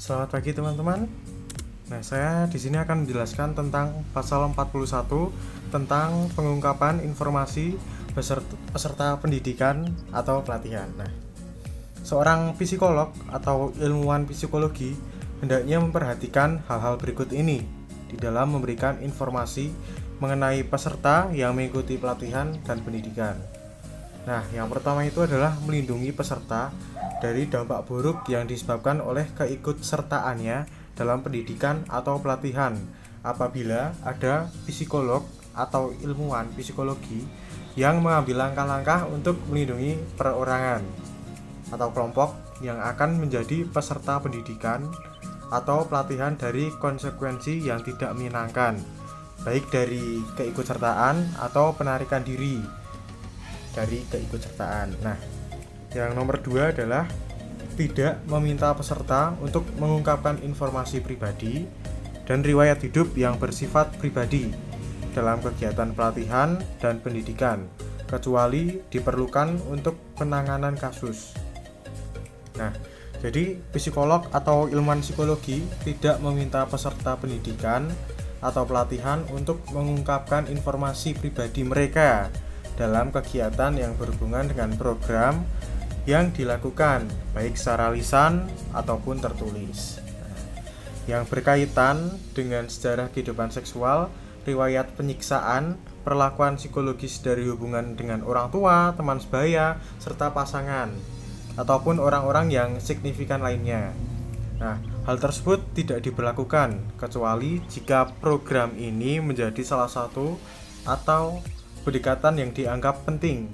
Selamat pagi teman-teman. Nah, saya di sini akan menjelaskan tentang pasal 41 tentang pengungkapan informasi peserta pendidikan atau pelatihan. Nah, seorang psikolog atau ilmuwan psikologi hendaknya memperhatikan hal-hal berikut ini di dalam memberikan informasi mengenai peserta yang mengikuti pelatihan dan pendidikan. Nah, yang pertama itu adalah melindungi peserta dari dampak buruk yang disebabkan oleh keikutsertaannya dalam pendidikan atau pelatihan apabila ada psikolog atau ilmuwan psikologi yang mengambil langkah-langkah untuk melindungi perorangan atau kelompok yang akan menjadi peserta pendidikan atau pelatihan dari konsekuensi yang tidak menyenangkan, baik dari keikutsertaan atau penarikan diri dari keikutsertaan. Nah, yang nomor 2 adalah tidak meminta peserta untuk mengungkapkan informasi pribadi dan riwayat hidup yang bersifat pribadi dalam kegiatan pelatihan dan pendidikan, kecuali diperlukan untuk penanganan kasus. Nah, jadi psikolog atau ilmuwan psikologi tidak meminta peserta pendidikan atau pelatihan untuk mengungkapkan informasi pribadi mereka dalam kegiatan yang berhubungan dengan program yang dilakukan, baik secara lisan ataupun tertulis. Yang berkaitan dengan sejarah kehidupan seksual, riwayat penyiksaan, perlakuan psikologis dari hubungan dengan orang tua, teman sebaya, serta pasangan, ataupun orang-orang yang signifikan lainnya. Nah, hal tersebut tidak diberlakukan kecuali jika program ini menjadi salah satu atau pendekatan yang dianggap penting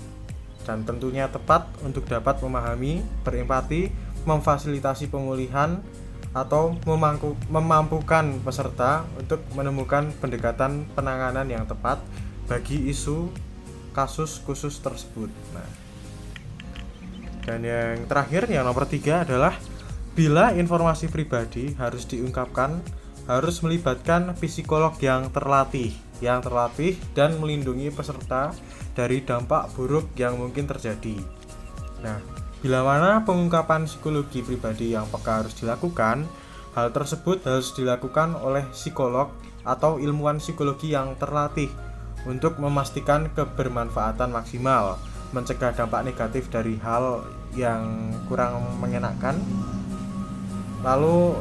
dan tentunya tepat untuk dapat memahami, berempati, memfasilitasi pemulihan, atau memampukan peserta untuk menemukan pendekatan penanganan yang tepat bagi isu kasus khusus tersebut. Nah, dan yang terakhir, yang nomor 3 adalah bila informasi pribadi harus diungkapkan, harus melibatkan psikolog yang terlatih dan melindungi peserta dari dampak buruk yang mungkin terjadi. Nah, bila mana pengungkapan psikologi pribadi yang peka harus dilakukan, hal tersebut harus dilakukan oleh psikolog atau ilmuwan psikologi yang terlatih untuk memastikan kebermanfaatan maksimal, mencegah dampak negatif dari hal yang kurang mengenakan, lalu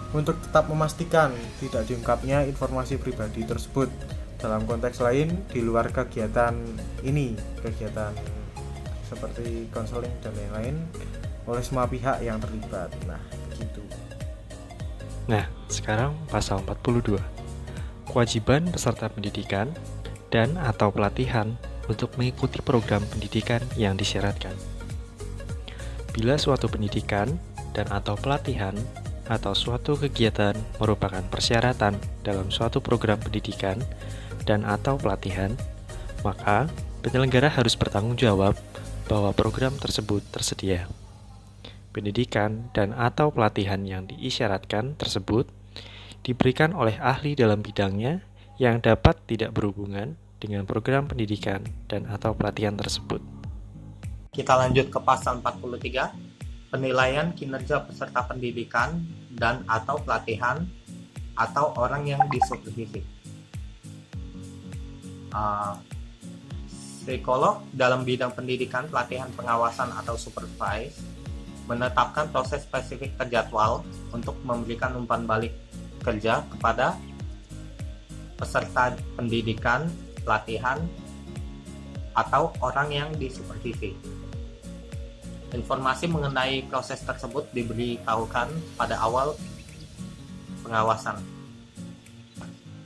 untuk tetap memastikan tidak diungkapnya informasi pribadi tersebut dalam konteks lain di luar kegiatan ini, kegiatan seperti konseling dan lain-lain oleh semua pihak yang terlibat. Nah, begitu. Nah, sekarang pasal 42. Kewajiban peserta pendidikan dan atau pelatihan untuk mengikuti program pendidikan yang disyaratkan. Bila suatu pendidikan dan atau pelatihan atau suatu kegiatan merupakan persyaratan dalam suatu program pendidikan dan atau pelatihan, maka penyelenggara harus bertanggung jawab bahwa program tersebut tersedia. Pendidikan dan atau pelatihan yang diisyaratkan tersebut diberikan oleh ahli dalam bidangnya yang dapat tidak berhubungan dengan program pendidikan dan atau pelatihan tersebut. Kita lanjut ke pasal 43, penilaian kinerja peserta pendidikan dan atau pelatihan atau orang yang disupervisi. Psikolog dalam bidang pendidikan, pelatihan, pengawasan atau supervise menetapkan proses spesifik terjadwal untuk memberikan umpan balik kerja kepada peserta pendidikan, pelatihan, atau orang yang disupervisi. Informasi mengenai proses tersebut diberitahukan pada awal pengawasan.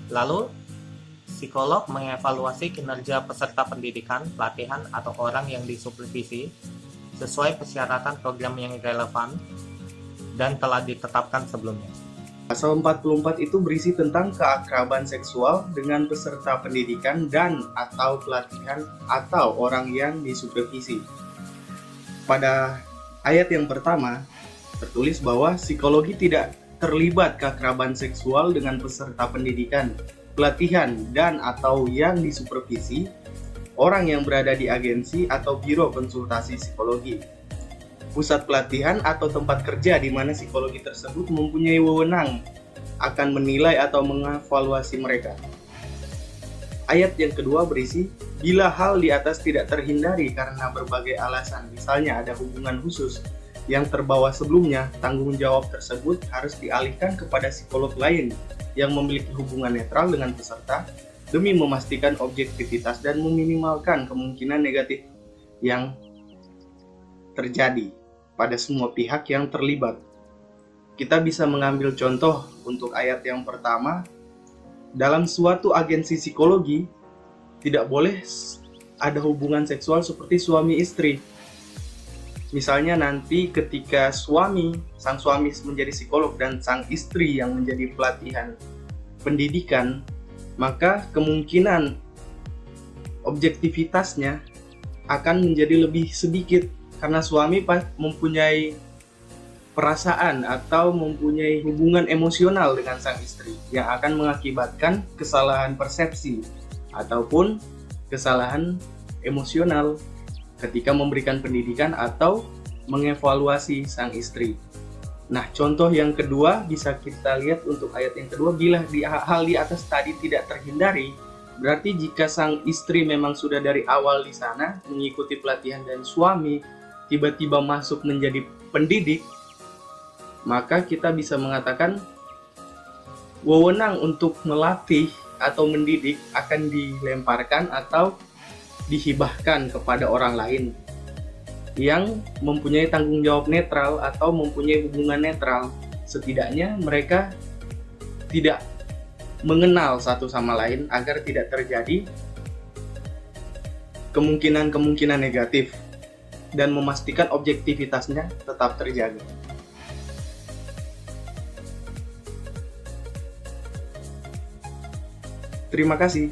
Lalu, psikolog mengevaluasi kinerja peserta pendidikan, pelatihan, atau orang yang disupervisi sesuai persyaratan program yang relevan dan telah ditetapkan sebelumnya. Pasal 44 itu berisi tentang keakraban seksual dengan peserta pendidikan dan atau pelatihan atau orang yang disupervisi. Pada ayat yang pertama tertulis bahwa psikologi tidak terlibat keakraban seksual dengan peserta pendidikan, pelatihan, dan atau yang disupervisi orang yang berada di agensi atau biro konsultasi psikologi. pusat pelatihan atau tempat kerja di mana psikologi tersebut mempunyai wewenang akan menilai atau mengevaluasi mereka. Ayat yang kedua berisi, bila hal di atas tidak terhindari karena berbagai alasan, misalnya ada hubungan khusus yang terbawa sebelumnya, tanggung jawab tersebut harus dialihkan kepada psikolog lain yang memiliki hubungan netral dengan peserta demi memastikan objektivitas dan meminimalkan kemungkinan negatif yang terjadi pada semua pihak yang terlibat. Kita bisa mengambil contoh untuk ayat yang pertama. Dalam suatu agensi psikologi, tidak boleh ada hubungan seksual seperti suami istri. Misalnya nanti ketika sang suami menjadi psikolog dan sang istri yang menjadi pelatihan pendidikan, maka kemungkinan objektivitasnya akan menjadi lebih sedikit karena suami mempunyai perasaan atau mempunyai hubungan emosional dengan sang istri yang akan mengakibatkan kesalahan persepsi ataupun kesalahan emosional ketika memberikan pendidikan atau mengevaluasi sang istri. Nah, contoh yang kedua bisa kita lihat untuk ayat yang kedua, bila hal di atas tadi tidak terhindari, berarti jika sang istri memang sudah dari awal di sana mengikuti pelatihan dan suami tiba-tiba masuk menjadi pendidik, maka kita bisa mengatakan wewenang untuk melatih atau mendidik akan dilemparkan atau dihibahkan kepada orang lain yang mempunyai tanggung jawab netral atau mempunyai hubungan netral. Setidaknya mereka tidak mengenal satu sama lain agar tidak terjadi kemungkinan-kemungkinan negatif dan memastikan objektivitasnya tetap terjaga. Terima kasih.